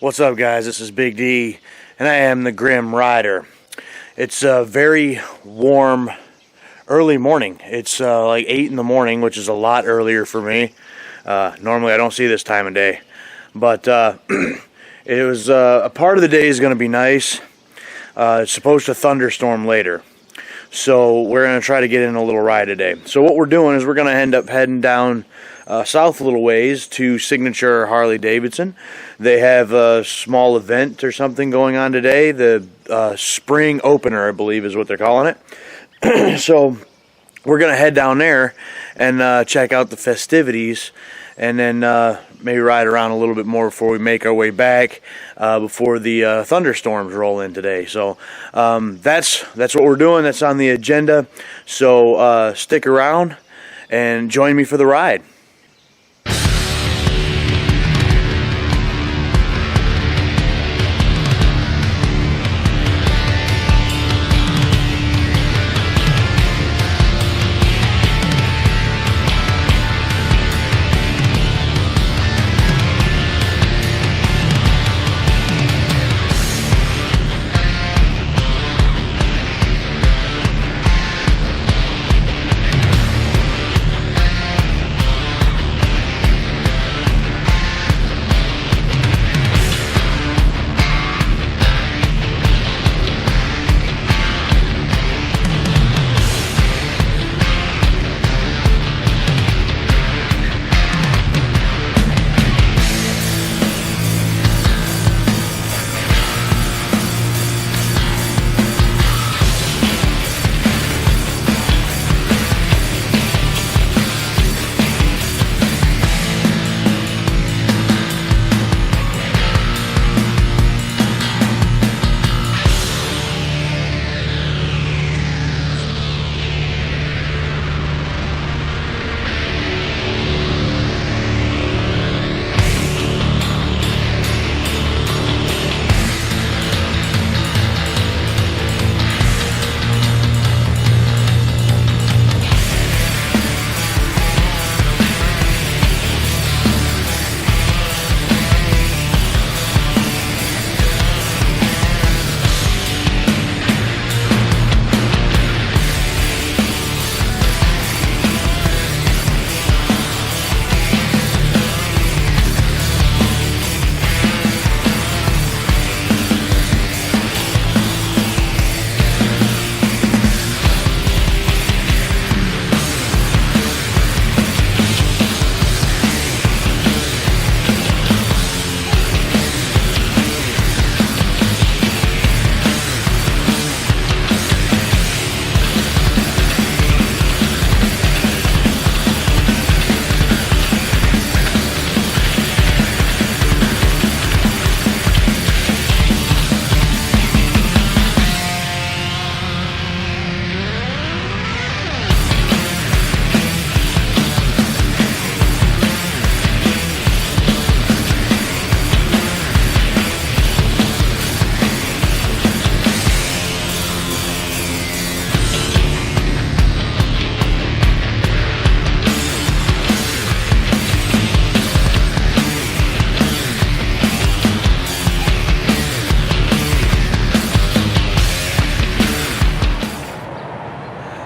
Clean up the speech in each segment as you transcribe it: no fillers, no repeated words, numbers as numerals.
What's up, guys? This is Big D, and I am the Grim Rider. It's a very warm, early morning. It's like 8 in the morning, which is a lot earlier for me. Normally, I don't see this time of day. But it was a part of the day is going to be nice. It's supposed to thunderstorm later. So we're going to try to get in a little ride today. So what we're doing is we're going to end up heading down south a little ways to Signature Harley-Davidson. They have a small event or something going on today. The spring opener, I believe, is what they're calling it. So we're going to head down there and check out the festivities, and then maybe ride around a little bit more before we make our way back before the thunderstorms roll in today. So that's what we're doing. That's on the agenda. So stick around and join me for the ride.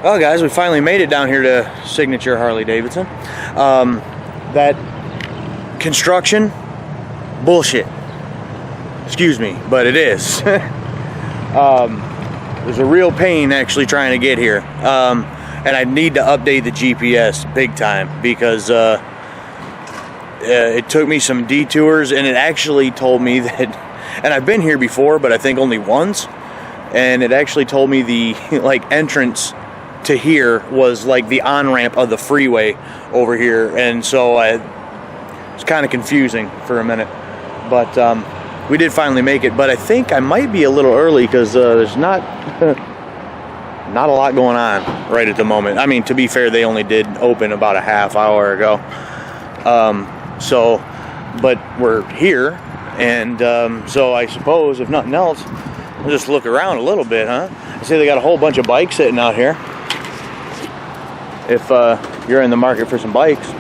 Well, guys, we finally made it down here to Signature Harley-Davidson. That construction, bullshit. Excuse me, but it is. There's a real pain actually trying to get here. And I need to update the GPS big time because it took me some detours, and it actually told me that, and I've been here before, but I think only once, and it actually told me the entrance to here was like the on-ramp of the freeway over here, and so it's kind of confusing for a minute, but we did finally make it. But I think I might be a little early because there's not a lot going on right at the moment. I mean, to be fair, they only did open about a half hour ago, but we're here, and so I suppose if nothing else, we'll just look around a little bit, huh? I see they got a whole bunch of bikes sitting out here. If you're in the market for some bikes.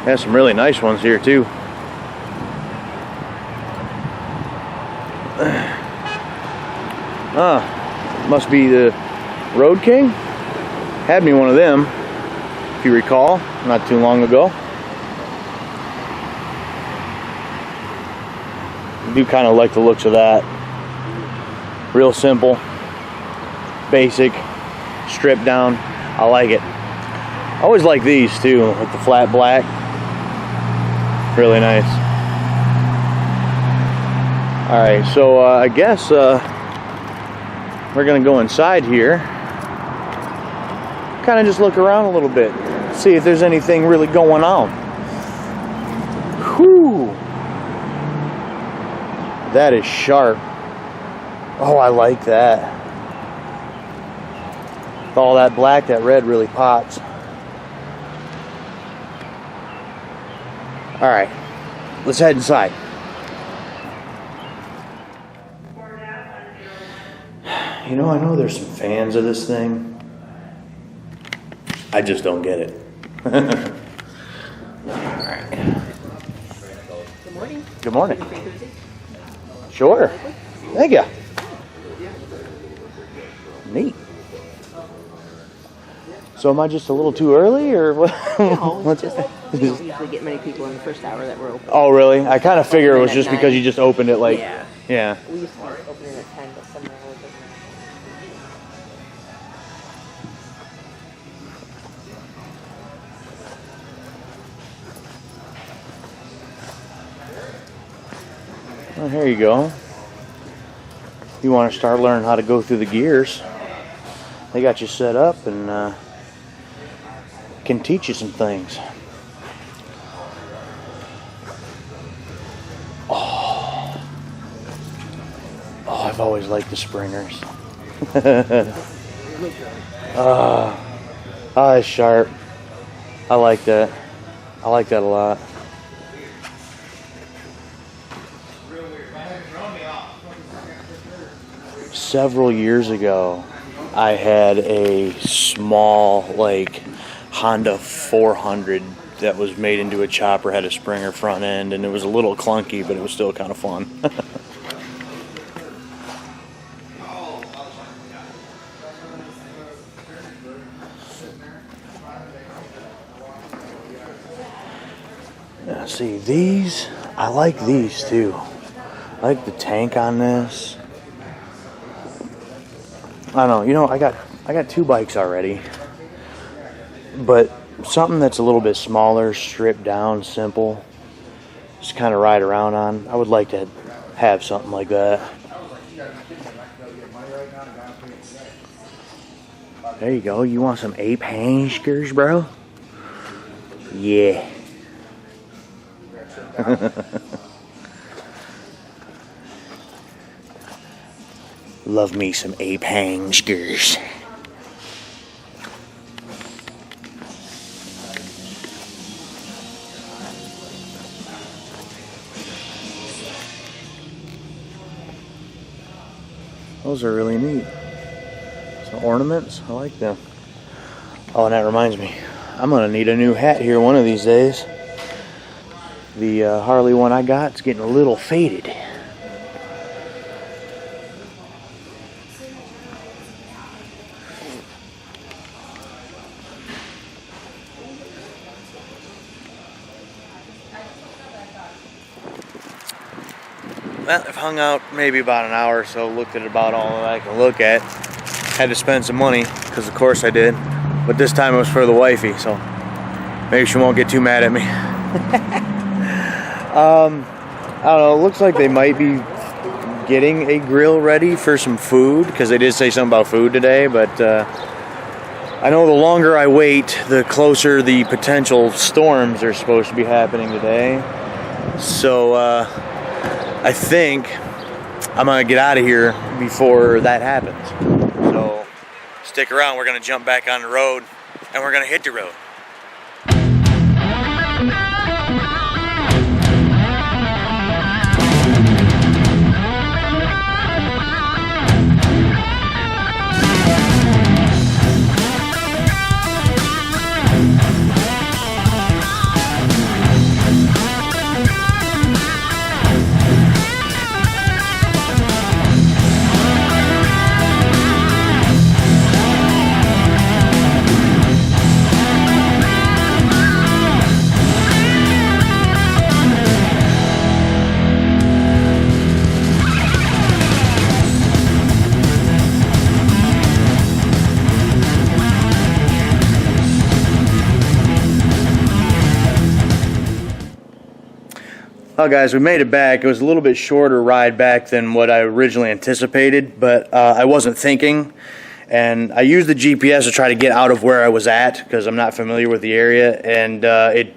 Has some really nice ones here too. Must be the Road King. Had me one of them, if you recall, not too long ago. I do kind of like the looks of that. Real simple, basic, stripped down. I like it. I always like these too, with the flat black. Really nice. Alright, so I guess we're gonna go inside here. Kind of just look around a little bit. See if there's anything really going on. Whew. That is sharp. Oh, I like that. With all that black, that red really pops. Alright, let's head inside. You know, I know there's some fans of this thing. I just don't get it. Alright. Good morning. Good morning. Sure. Thank you. Neat. So am I just a little too early, or what? No, we don't usually get many people in the first hour that we're open. Oh, really? I kind of figure it was just because you just opened it like... Yeah. We used to open it at 10, but somehow it doesn't. Well, here you go. You want to start learning how to go through the gears. They got you set up and can teach you some things. Oh, I've always liked the Springers. It's sharp. I like that. I like that a lot. Several years ago, I had a small, like, Honda 400 that was made into a chopper, had a Springer front end, and it was a little clunky, but it was still kind of fun. Now, see, these, I like these too. I like the tank on this. I don't know, you know, I got two bikes already, but something that's a little bit smaller, stripped down, simple, just kind of ride around on. I would like to have something like that. There you go. You want some ape hangers, bro? Yeah. Love me some ape hangers. Those are really neat. Some ornaments, I like them. Oh, and that reminds me, I'm gonna need a new hat here one of these days. The Harley one I got is getting a little faded. Well, I've hung out maybe about an hour or so, looked at about all that I can look at. Had to spend some money, because of course I did. But this time it was for the wifey, so maybe she won't get too mad at me. I don't know, it looks like they might be getting a grill ready for some food, because they did say something about food today, but I know the longer I wait, the closer the potential storms are supposed to be happening today. So, I think I'm going to get out of here before that happens. So stick around. We're going to jump back on the road and we're going to hit the road. Well, guys, we made it back. It was a little bit shorter ride back than what I originally anticipated, but I wasn't thinking. And I used the GPS to try to get out of where I was at because I'm not familiar with the area. And it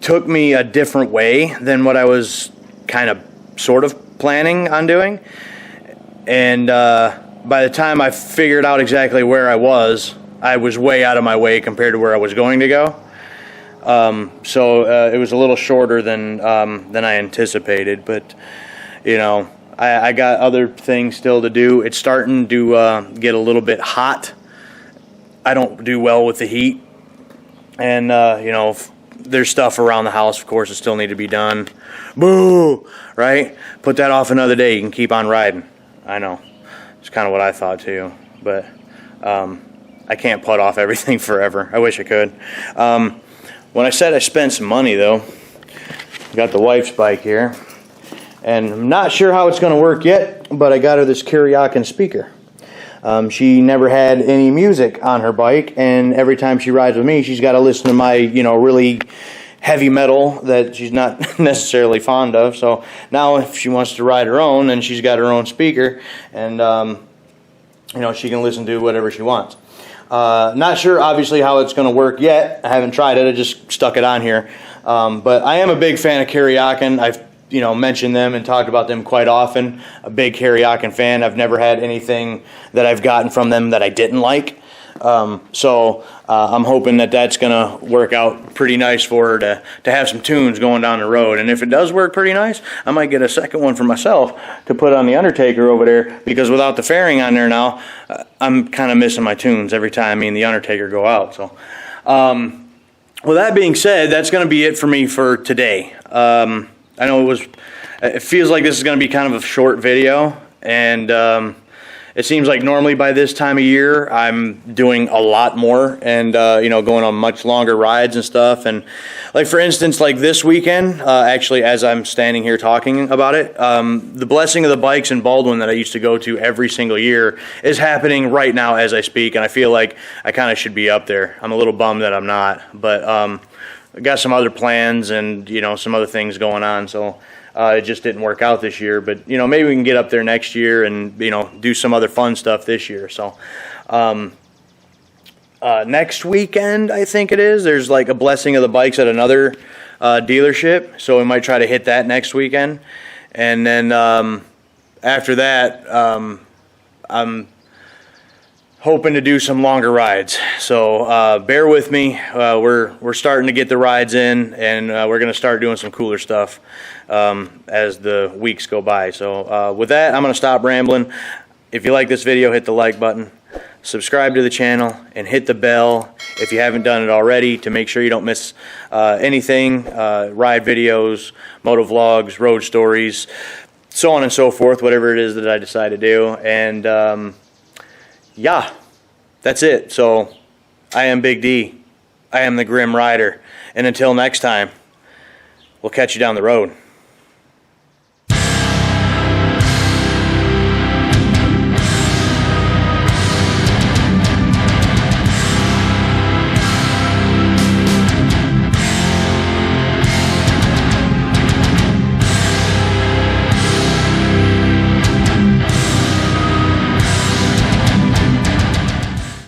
took me a different way than what I was kind of sort of planning on doing. And by the time I figured out exactly where I was way out of my way compared to where I was going to go. So it was a little shorter than I anticipated, but you know, I got other things still to do. It's starting to get a little bit hot. I don't do well with the heat, and you know, there's stuff around the house, of course, that still need to be done. Boo! Right? Put that off another day. You can keep on riding. I know. It's kind of what I thought too, but I can't put off everything forever. I wish I could. When I said I spent some money, though, got the wife's bike here, and I'm not sure how it's going to work yet, but I got her this karaoke speaker. She never had any music on her bike, and every time she rides with me, she's got to listen to my, you know, really heavy metal that she's not necessarily fond of. So now if she wants to ride her own, then she's got her own speaker, and you know, she can listen to whatever she wants. Not sure, obviously, how it's going to work yet. I haven't tried it. I just stuck it on here. But I am a big fan of karaoke. I've, you know, mentioned them and talked about them quite often. A big karaoke fan. I've never had anything that I've gotten from them that I didn't like. So I'm hoping that that's going to work out pretty nice for her to have some tunes going down the road. And if it does work pretty nice, I might get a second one for myself to put on the Undertaker over there, because without the fairing on there now, I'm kind of missing my tunes every time me and the Undertaker go out. So, with that being said, that's going to be it for me for today. I know it feels like this is going to be kind of a short video, and it seems like normally by this time of year I'm doing a lot more and you know, going on much longer rides and stuff. And like, for instance, like this weekend, actually, as I'm standing here talking about it, the Blessing of the Bikes in Baldwin that I used to go to every single year is happening right now as I speak, and I feel like I kind of should be up there. I'm a little bummed that I'm not, but I got some other plans and, you know, some other things going on, so it just didn't work out this year. But, you know, maybe we can get up there next year and, you know, do some other fun stuff this year. So next weekend, I think it is, there's like a Blessing of the Bikes at another dealership, so we might try to hit that next weekend. And then after that, I'm hoping to do some longer rides. So bear with me. We're starting to get the rides in, and we're going to start doing some cooler stuff as the weeks go by. So with that, I'm going to stop rambling. If you like this video, hit the like button, subscribe to the channel, and hit the bell if you haven't done it already, to make sure you don't miss anything, ride videos, moto vlogs, road stories, so on and so forth, whatever it is that I decide to do. And yeah, that's it. So I am Big D. I am the Grim Rider. And until next time, we'll catch you down the road.